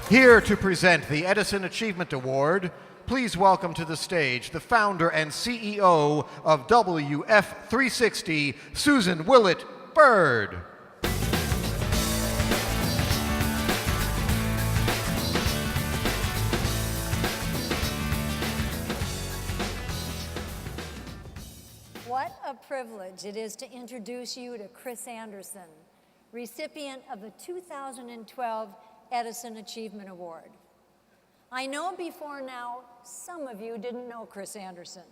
Here to present the Edison Achievement Award, please welcome to the stage the founder and CEO of WF360, Susan Willett Bird. What a privilege it is to introduce you to Chris Anderson, recipient of the 2012 Edison Achievement Award. I know before now, some of you didn't know Chris Anderson.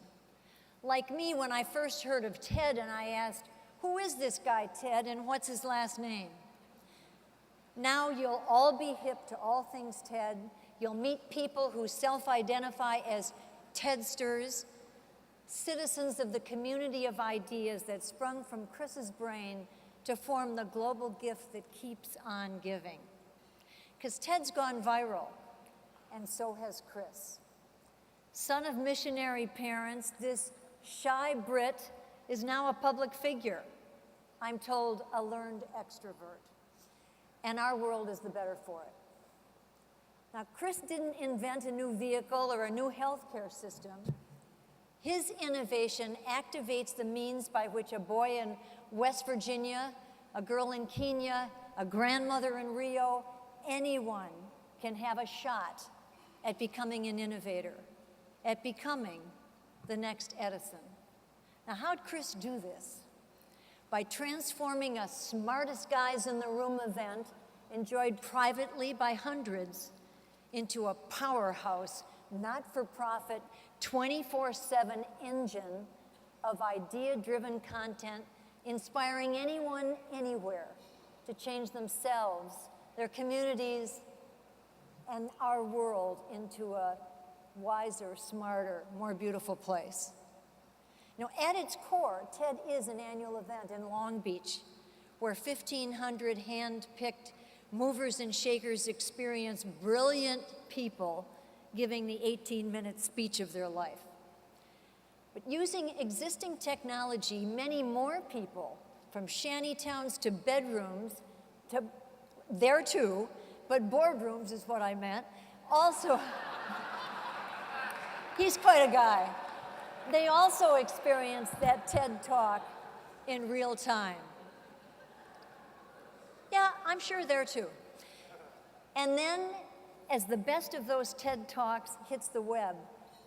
Like me, when I first heard of TED and I asked, who is this guy Ted and what's his last name? Now you'll all be hip to all things TED. You'll meet people who self-identify as TEDsters, citizens of the community of ideas that sprung from Chris's brain to form the global gift that keeps on giving. Because TED's gone viral, and so has Chris. Son of missionary parents, this shy Brit is now a public figure. I'm told a learned extrovert. And our world is the better for it. Now, Chris didn't invent a new vehicle or a new healthcare system. His innovation activates the means by which a boy in West Virginia, a girl in Kenya, a grandmother in Rio, anyone can have a shot at becoming an innovator, at becoming the next Edison. Now, how'd Chris do this? By transforming a smartest guys in the room event, enjoyed privately by hundreds, into a powerhouse, not-for-profit, 24/7 engine of idea-driven content, inspiring anyone, anywhere to change themselves, their communities, and our world into a wiser, smarter, more beautiful place. Now, at its core, TED is an annual event in Long Beach where 1,500 hand-picked movers and shakers experience brilliant people giving the 18-minute speech of their life. But using existing technology, many more people, from shantytowns to bedrooms, to there too, but boardrooms is what I meant, also, he's quite a guy. They also experience that TED Talk in real time. Yeah, I'm sure there too. And then, as the best of those TED Talks hits the web,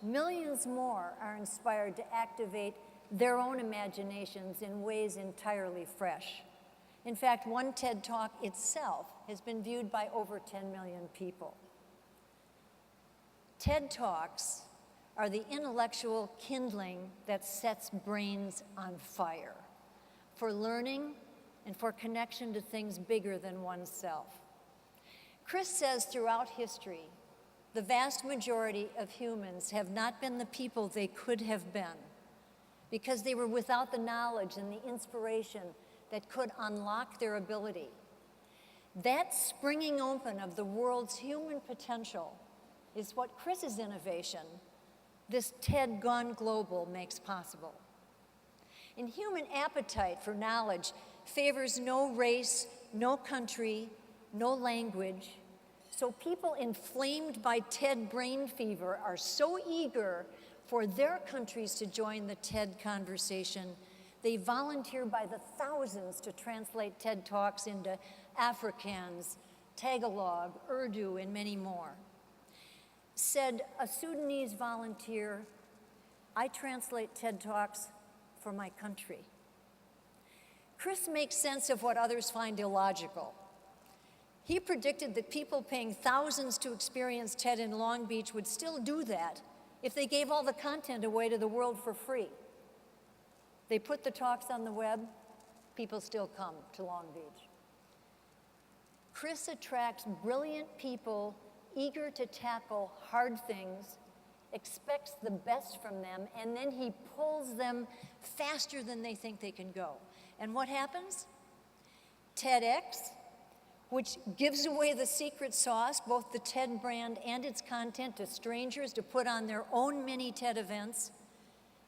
millions more are inspired to activate their own imaginations in ways entirely fresh. In fact, one TED Talk itself has been viewed by over 10 million people. TED Talks are the intellectual kindling that sets brains on fire for learning and for connection to things bigger than oneself. Chris says throughout history, the vast majority of humans have not been the people they could have been because they were without the knowledge and the inspiration that could unlock their ability. That springing open of the world's human potential is what Chris's innovation, this TED Gone Global, makes possible. And human appetite for knowledge favors no race, no country, no language. So people inflamed by TED brain fever are so eager for their countries to join the TED conversation, they volunteer by the thousands to translate TED Talks into Afrikaans, Tagalog, Urdu, and many more. Said a Sudanese volunteer, I translate TED Talks for my country. Chris makes sense of what others find illogical. He predicted that people paying thousands to experience TED in Long Beach would still do that if they gave all the content away to the world for free. They put the talks on the web, people still come to Long Beach. Chris attracts brilliant people eager to tackle hard things, expects the best from them, and then he pulls them faster than they think they can go. And what happens? TEDx, which gives away the secret sauce, both the TED brand and its content, to strangers to put on their own mini TED events,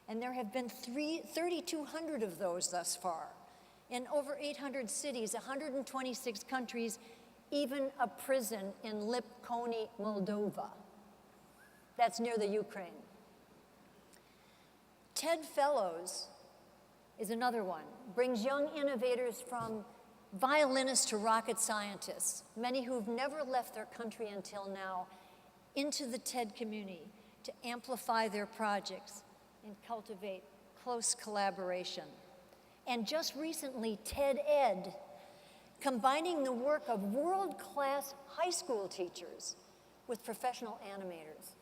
And there have been 3,200 of those thus far in over 800 cities, 126 countries, even a prison in Lipkoni, Moldova. That's near the Ukraine. TED Fellows is another one. Brings young innovators from violinists to rocket scientists, many who've never left their country until now, into the TED community to amplify their projects and cultivate close collaboration. And just recently, TED Ed, combining the work of world-class high school teachers with professional animators.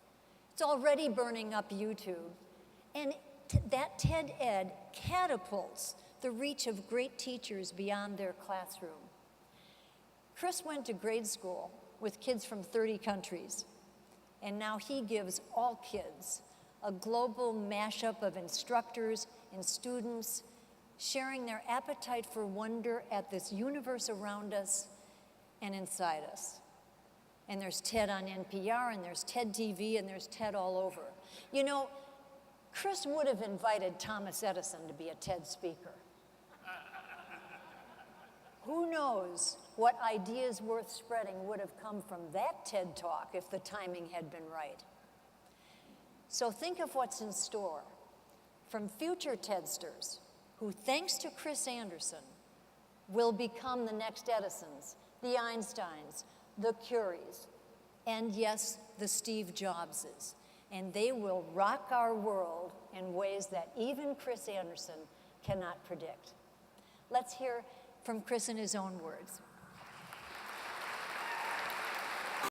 It's already burning up YouTube, and that TED Ed catapults the reach of great teachers beyond their classroom. Chris went to grade school with kids from 30 countries, and now he gives all kids a global mashup of instructors and students sharing their appetite for wonder at this universe around us and inside us. And there's TED on NPR, and there's TED TV, and there's TED all over. You know, Chris would have invited Thomas Edison to be a TED speaker. Who knows what ideas worth spreading would have come from that TED Talk if the timing had been right. So think of what's in store from future TEDsters who, thanks to Chris Anderson, will become the next Edisons, the Einsteins, the Curies, and yes, the Steve Jobses. And they will rock our world in ways that even Chris Anderson cannot predict. Let's hear from Chris in his own words.